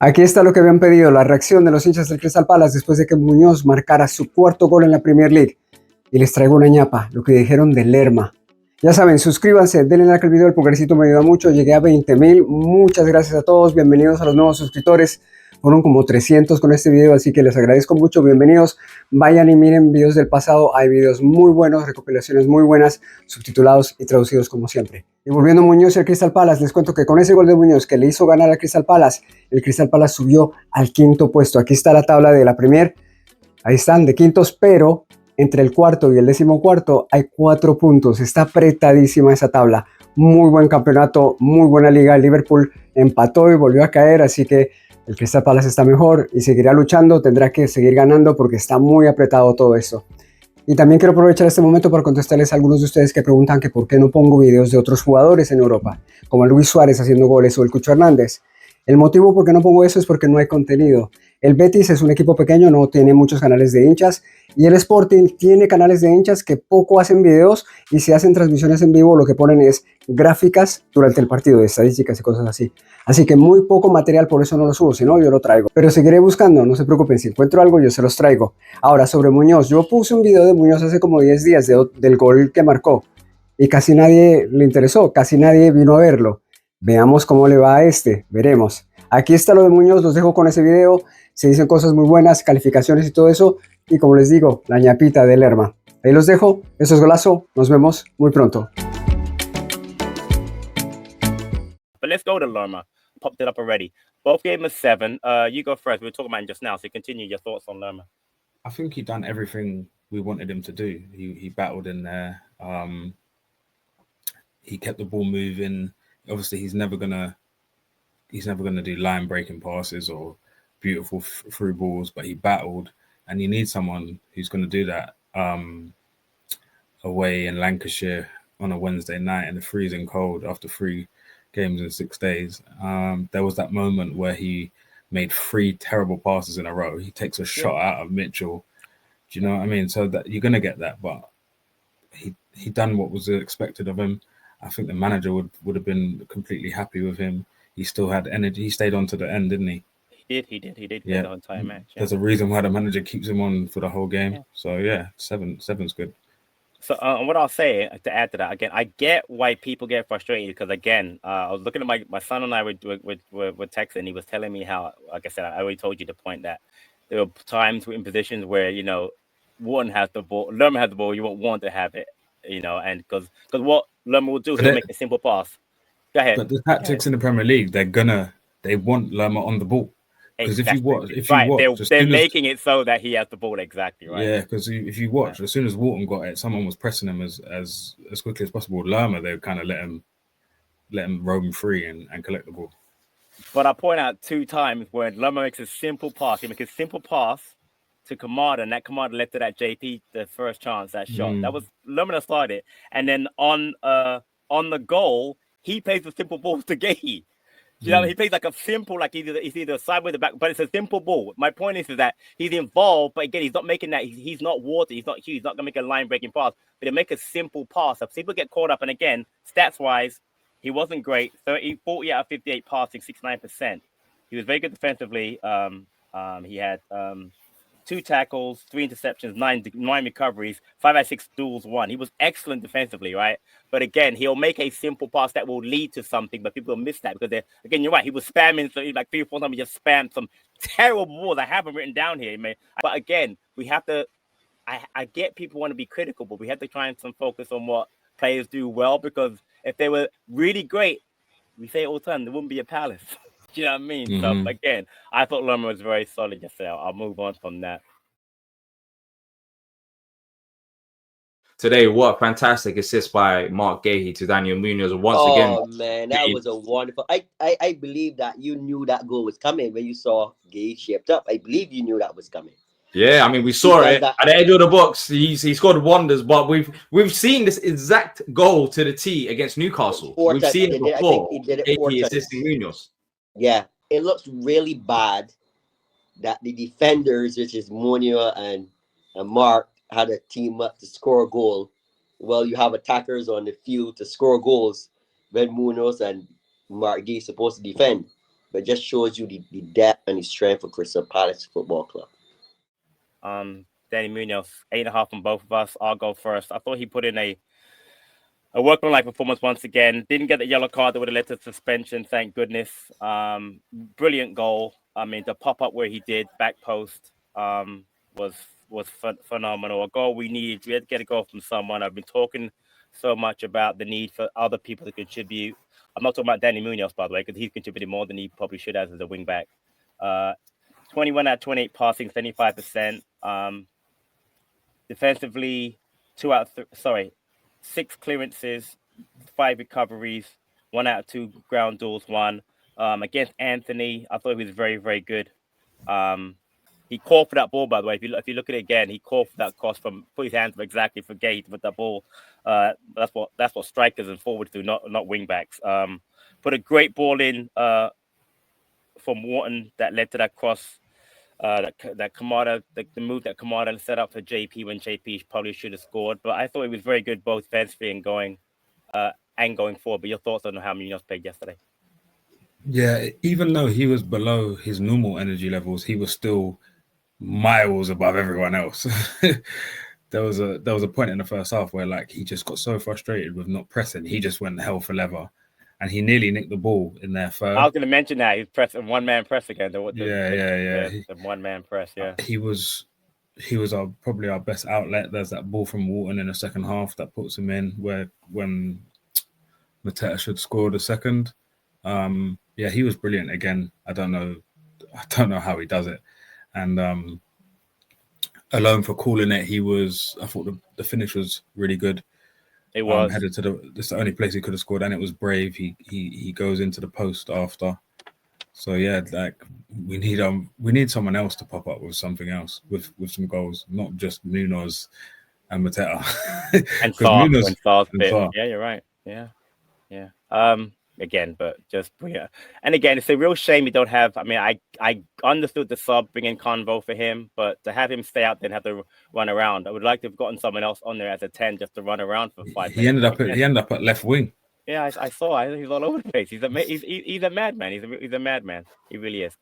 Aquí está lo que habían pedido, la reacción de los hinchas del Crystal Palace después de que Muñoz marcara su cuarto gol en la Premier League. Y les traigo una ñapa, lo que dijeron de Lerma. Ya saben, suscríbanse, denle like al video, el pulgarcito me ayuda mucho, llegué a 20,000, muchas gracias a todos, bienvenidos a los nuevos suscriptores, fueron como 300 con este video, así que les agradezco mucho, bienvenidos, vayan y miren videos del pasado, hay videos muy buenos, recopilaciones muy buenas, subtitulados y traducidos como siempre. Y volviendo a Muñoz y al Crystal Palace, les cuento que con ese gol de Muñoz que le hizo ganar al Crystal Palace, el Crystal Palace subió al quinto puesto, aquí está la tabla de la Premier, ahí están de quintos, pero entre el cuarto y el 14º hay 4 puntos. Está apretadísima esa tabla. Muy buen campeonato, muy buena liga. El Liverpool empató y volvió a caer, así que el Crystal Palace está mejor y seguirá luchando. Tendrá que seguir ganando porque está muy apretado todo esto. Y también quiero aprovechar este momento para contestarles a algunos de ustedes que preguntan que por qué no pongo videos de otros jugadores en Europa, como Luis Suárez haciendo goles o el Cucho Hernández. El motivo por qué no pongo eso es porque no hay contenido. El Betis es un equipo pequeño, no tiene muchos canales de hinchas, y el Sporting tiene canales de hinchas que poco hacen videos, y si hacen transmisiones en vivo lo que ponen es gráficas durante el partido, de estadísticas y cosas así. Así que muy poco material, por eso no lo subo, si no yo lo traigo. Pero seguiré buscando, no se preocupen, si encuentro algo yo se los traigo. Ahora, sobre Muñoz, yo puse un video de Muñoz hace como 10 días del gol que marcó, y casi nadie le interesó, casi nadie vino a verlo. Veamos cómo le va a este, veremos. Aquí está lo de Muñoz, los dejo con ese video, se dicen cosas muy buenas, calificaciones y todo eso, y como les digo, la ñapita de Lerma. Ahí los dejo, eso es Golazo, nos vemos muy pronto. But let's go to Lerma. Popped it up already. Both gave him a 7. You go first. We were talking about him just now, so continue your thoughts on Lerma. I think he done everything we wanted him to do. He battled in there. He kept the ball moving. Obviously, he's never gonna do line breaking passes or beautiful through balls, but he battled, and you need someone who's going to do that away in Lancashire on a Wednesday night in the freezing cold after 3 games in 6 days. There was that moment where he made 3 terrible passes in a row. He takes a shot out of Mitchell. Do you know what I mean? So that you're going to get that, but he done what was expected of him. I think the manager would have been completely happy with him. He still had energy. He stayed on to the end, didn't he? He did yeah. The entire match. Yeah. There's a reason why the manager keeps him on for the whole game. Yeah. So yeah, seven's good. So what I'll say to add to that, again, I get why people get frustrated because again, I was looking at my son and I were texting, and he was telling me how, like I said, I already told you the point that there were times in positions where Warren has the ball, Lerma has the ball, you won't want to have it, and because what Lerma will do, he'll make a simple pass. Go ahead. But the tactics in the Premier League, they want Lerma on the ball. Because exactly. if you watch, they're making it so that he has the ball, exactly, right? Yeah, because if you watch, as soon as Wharton got it, someone was pressing him as quickly as possible. Lerma, they would kind of let him roam free and collect the ball. But I point out 2 times when Lerma makes a simple pass. He makes a simple pass to Kamada, and that Kamada led to that JP, the first chance, that shot. That was Lerma that started. And then on the goal, he plays the simple ball to Gahey. You know, he plays like a simple, like he's either sideways or back, but it's a simple ball. My point is that he's involved, but again, he's not making that. He's not water. He's not huge. He's not going to make a line-breaking pass, but he'll make a simple pass. So people get caught up, and again, stats-wise, he wasn't great. 40 out of 58 passing, 69%. He was very good defensively. He had 2 tackles, 3 interceptions, 9 recoveries, 5 out of 6 duels won. He was excellent defensively, right? But again, he'll make a simple pass that will lead to something, but people miss that because again, you're right. He was spamming, so like 3 or 4 times he just spammed some terrible balls. I have them written down here, man. But again, we have to. I get people want to be critical, but we have to try and focus on what players do well, because if they were really great, we say it all the time, there wouldn't be a Palace. Do you know what I mean? So again, I thought Lerma was very solid yesterday. I'll move on from that. Today, what fantastic assist by Mark Gahey to Daniel Muñoz once again. Oh man, that was a wonderful. I believe that you knew that goal was coming when you saw Gahey shaped up. I believe you knew that was coming. Yeah, I mean, we saw it at the edge of the box. He scored wonders, but we've seen this exact goal to the T against Newcastle. We've seen it before. Gahey assisting Muñoz. Yeah, it looks really bad that the defenders, which is Munoz and Mark, had a team up to score a goal. Well, you have attackers on the field to score goals when Munoz and Mark Gahey supposed to defend. but it just shows you the depth and the strength of Crystal Palace Football Club. Danny Muñoz, 8.5 from both of us. I'll go first. I thought he put in a workmanlike performance once again. Didn't get the yellow card that would have led to suspension, thank goodness. Brilliant goal. I mean, the pop up where he did back post was phenomenal. A goal we needed. We had to get a goal from someone. I've been talking so much about the need for other people to contribute. I'm not talking about Danny Muñoz, by the way, because he's contributed more than he probably should as a wing back. 21 out of 28 passing, 75%. Defensively, 6 clearances, 5 recoveries, 1 out of 2 ground duels won. Against Anthony, I thought he was very, very good. He called for that ball, by the way. If you look at it again, he called for that cross from put his hands up exactly for Gate with that ball. That's what strikers and forwards do, not wing backs. Put a great ball in from Wharton that led to that cross. That Kamada, the move that Kamada set up for JP when JP probably should have scored. But I thought it was very good both defensively and going forward. But your thoughts on how Munoz played yesterday? Yeah, even though he was below his normal energy levels, he was still miles above everyone else. There was a point in the first half where like he just got so frustrated with not pressing. He just went hell for leather. And he nearly nicked the ball in their third. I was going to mention that he's pressing one-man press again. The one-man press. Yeah, he was probably our best outlet. There's that ball from Wharton in the second half that puts him in when Mateta should score the second. He was brilliant again. I don't know how he does it. And alone for calling it, I thought the finish was really good. It was headed to that's the only place he could have scored, and it was brave. He goes into the post after. So yeah, like we need someone else to pop up with something else with some goals, not just Munoz and Mateta. And Sar's bit. Yeah, you're right. Yeah. Again, but just yeah. And again, it's a real shame you don't have. I mean, I understood the sub bringing Convo for him, but to have him stay out there and have to run around, I would like to have gotten someone else on there as a 10 just to run around for 5 minutes. He ended up at left wing. Yeah, I saw. He's all over the place. He's a madman. He's a madman. He really is.